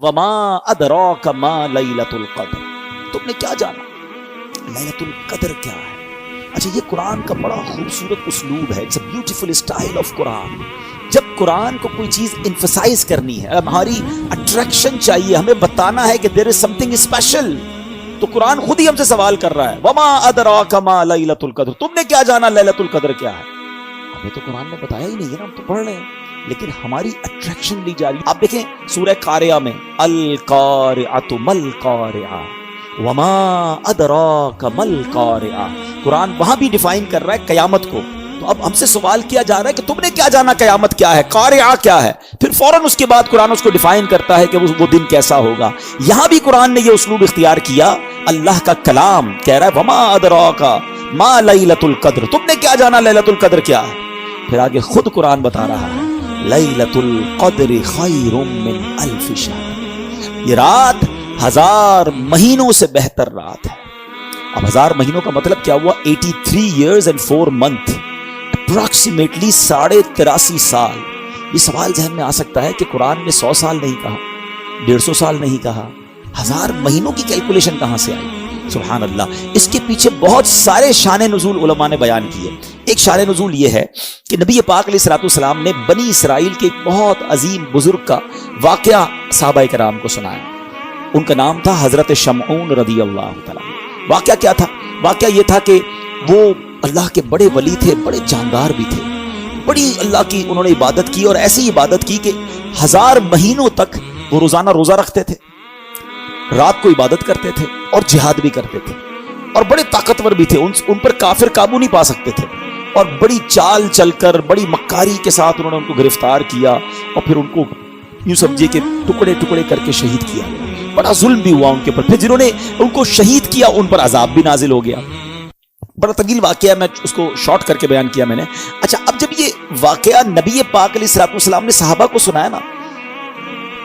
وما ادراک ما لیلۃ القدر، تم نے کیا جانا لیلۃ القدر کیا ہے؟ اچھا، یہ قرآن کا بڑا خوبصورت اسلوب ہے، it's a beautiful style of Quran. جب قرآن کو کوئی چیز انفسائز کرنی ہے، ہماری اٹریکشن چاہیے، ہمیں بتانا ہے کہ دیر از سم تھنگ اسپیشل، تو قرآن خود ہی ہم سے سوال کر رہا ہے وما ادراک ما لیلۃ القدر، تم نے کیا جانا لیلۃ القدر کیا ہے؟ ہمیں تو قرآن نے بتایا ہی نہیں ہے نا، ہم تو پڑھ رہے ہیں، لیکن ہماری اٹریکشن لی جا رہی ہے. آپ دیکھیں سورہ قاریہ میں القارعۃ مل قارعہ وما ادراک مل قارعہ، قرآن وہاں بھی ڈیفائن کر رہا ہے قیامت کو. تو اب ہم سے سوال کیا جا رہا ہے کہ تم نے کیا جانا قیامت کیا ہے، قارعہ کیا ہے، پھر فوراً اس کے بعد قرآن اس کو ڈیفائن کرتا ہے کہ وہ دن کیسا ہوگا. یہاں بھی قرآن نے یہ اسلوب اختیار کیا، اللہ کا کلام کہہ رہا ہے وما ادراک ما لیلۃ القدر، تم نے کیا جانا لیلۃ القدر کیا ہے. پھر آگے خود قرآن بتا رہا ہے لیلۃ القدر خیر من الف شہر، یہ رات 1000 مہینوں سے بہتر رات ہے. اب 1000 مہینوں کا مطلب کیا ہوا؟ 83 years and 4 months، اپروکسیمیٹلی 83.5 سال. یہ سوال ذہن میں آ سکتا ہے کہ قرآن نے 100 سال نہیں کہا، 150 سال نہیں کہا، 1000 مہینوں کی کیلکولیشن کہاں سے آئی؟ سبحان اللہ. اس کے پیچھے بہت سارے شان نزول علماء نے بیان کیے. ایک شان نزول یہ ہے کہ نبی پاک علیہ الصلوۃ والسلام نے بنی اسرائیل کے ایک بہت عظیم بزرگ کا واقعہ صحابہ کرام کو سنایا. ان کا نام تھا حضرت شمعون رضی اللہ تعالیٰ. واقعہ کیا تھا؟ واقعہ یہ تھا کہ وہ اللہ کے بڑے ولی تھے، بڑے جاندار بھی تھے، بڑی اللہ کی انہوں نے عبادت کی، اور ایسی عبادت کی کہ 1000 مہینوں تک وہ روزانہ روزہ رکھتے تھے، رات کو عبادت کرتے تھے اور جہاد بھی کرتے تھے، اور بڑے طاقتور بھی تھے. ان پر کافر قابو نہیں پا سکتے تھے، اور بڑی چال چل کر بڑی مکاری کے ساتھ انہوں نے ان کو گرفتار کیا، اور پھر ان کو یوں سمجھے کہ ٹکڑے ٹکڑے کر کے شہید کیا. بڑا ظلم بھی ہوا ان کے اوپر. پھر جنہوں نے ان کو شہید کیا ان پر عذاب بھی نازل ہو گیا. بڑا طویل واقعہ، میں اس کو شارٹ کر کے بیان کیا میں نے. اچھا، اب جب یہ واقعہ نبی پاک علیہ الصلوۃ والسلام نے صحابہ کو سنایا نا،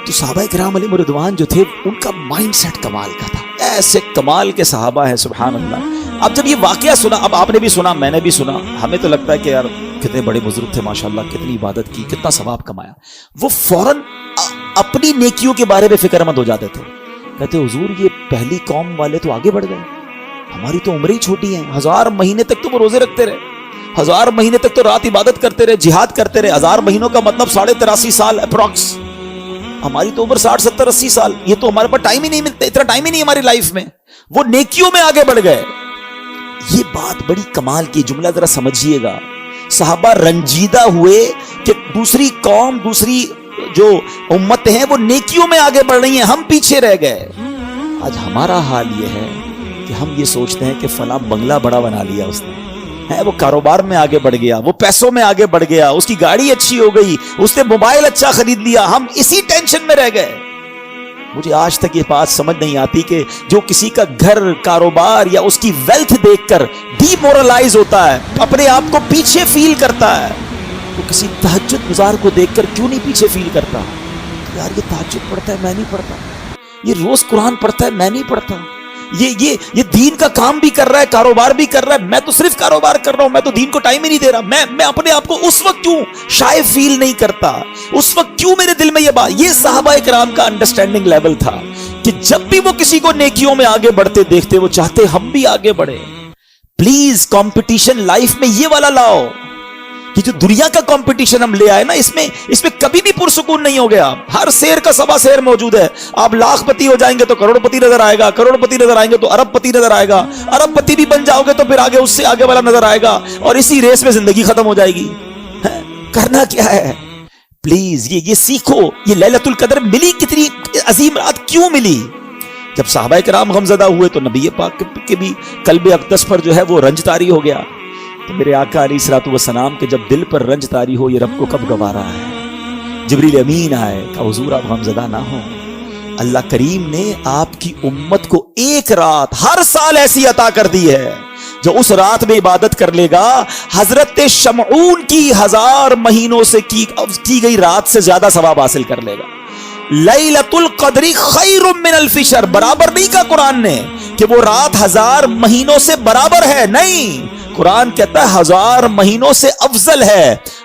تو صحابہ کرام علیہم رضوان جو تھے ان کا مائنڈ سیٹ کمال کا تھا. ایسے کمال کے صحابہ ہیں، سبحان اللہ. اب جب یہ واقعہ سنا، اب آپ نے بھی سنا، میں نے بھی سنا، ہمیں تو لگتا ہے کہ یار کتنے بڑے بزرگ تھے ماشاءاللہ، کتنی عبادت کی، کتنا ثواب کمایا. وہ فوراً اپنی نیکیوں کے بارے میں فکر مند ہو جاتے تھے. کہتے حضور یہ پہلی قوم والے تو آگے بڑھ گئے، ہماری تو عمریں ہی چھوٹی ہیں. 1000 مہینے تک تو وہ روزے رکھتے رہے، 1000 مہینے تک تو رات عبادت کرتے رہے، جہاد کرتے رہے. 1000 مہینوں کا مطلب 83.5 سال اپروکس. ہماری تو عمر 60 70 80 سال. یہ تو ہمارے پاس ٹائم ہی نہیں ملتا، اتنا ٹائم ہی نہیں ہماری لائف میں. وہ نیکیوں میں آگے بڑھ گئے. یہ بات بڑی کمال کی. جملہ ذرا سمجھیے گا. صحابہ رنجیدہ ہوئے کہ دوسری قوم، دوسری جو امت ہیں وہ نیکیوں میں آگے بڑھ رہی ہیں، ہم پیچھے رہ گئے. آج ہمارا حال یہ ہے کہ ہم یہ سوچتے ہیں کہ فلاں بنگلہ بڑا بنا لیا اس نے، وہ کاروبار میں آگے بڑھ گیا، وہ پیسوں میں آگے بڑھ گیا، اس کی گاڑی اچھی ہو گئی، اس نے موبائل اچھا خرید لیا، ہم اسی ٹینشن میں رہ گئے. مجھے آج تک یہ بات سمجھ نہیں آتی کہ جو کسی کا گھر، کاروبار یا اس کی ویلتھ دیکھ کر ڈی مورلائز ہوتا ہے، اپنے آپ کو پیچھے فیل کرتا ہے، تو کسی تہجد گزار کو دیکھ کر کیوں نہیں پیچھے فیل کرتا؟ یار یہ تہجد پڑھتا ہے، میں نہیں پڑھتا. یہ روز قرآن پڑھتا ہے، میں نہیں پڑھتا. یہ دین کا کام بھی کر رہا ہے، کاروبار بھی کر رہا ہے، میں تو صرف کاروبار کر رہا ہوں، میں تو دین کو ٹائم ہی نہیں دے رہا. میں اپنے آپ کو اس وقت کیوں شائع فیل نہیں کرتا؟ اس وقت کیوں میرے دل میں یہ بات؟ یہ صحابہ کرام کا انڈرسٹینڈنگ لیول تھا کہ جب بھی وہ کسی کو نیکیوں میں آگے بڑھتے دیکھتے وہ چاہتے ہم بھی آگے بڑھے. پلیز کمپٹیشن لائف میں یہ والا لاؤ. یہ جو دنیا کا کمپٹیشن ہم لے آئے نا، اس میں کبھی بھی پرسکون نہیں ہو گیا. ہر شیر کا سوا شیر موجود ہے. آپ لاکھ پتی ہو جائیں گے تو کروڑ پتی نظر آئے گا، کروڑ پتی نظر آئیں گے تو ارب پتی نظر آئے گا، ارب پتی بھی بن جاؤ گے تو پھر آگے اس سے آگے والا نظر آئے گا، اور اسی ریس میں زندگی ختم ہو جائے گی. کرنا کیا ہے؟ پلیز یہ سیکھو. یہ لیلۃ القدر ملی، کتنی عظیم رات کیوں ملی؟ جب صحابہ کرام غمزدہ ہوئے تو نبی پاک کے بھی قلب اقدس پر جو ہے وہ رنج طاری ہو گیا. تو میرے آقا علیہ الصلوۃ والسلام کے جب دل پر رنج طاری ہو، یہ رب کو کب گوارا ہے؟ جبریل امین آئے کہ حضور آپ غمزدہ نہ ہو، اللہ کریم نے آپ کی امت کو ایک رات ہر سال ایسی عطا کر دی ہے جو اس رات میں عبادت کر لے گا حضرت شمعون کی 1000 مہینوں سے کی گئی رات سے زیادہ ثواب حاصل کر لے گا. لیلۃ القدر خیر من الف شہر. برابر نہیں کہا قرآن نے کہ وہ رات 1000 مہینوں سے برابر ہے، نہیں. قرآن کہتا ہے 1000 مہینوں سے افضل ہے.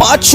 5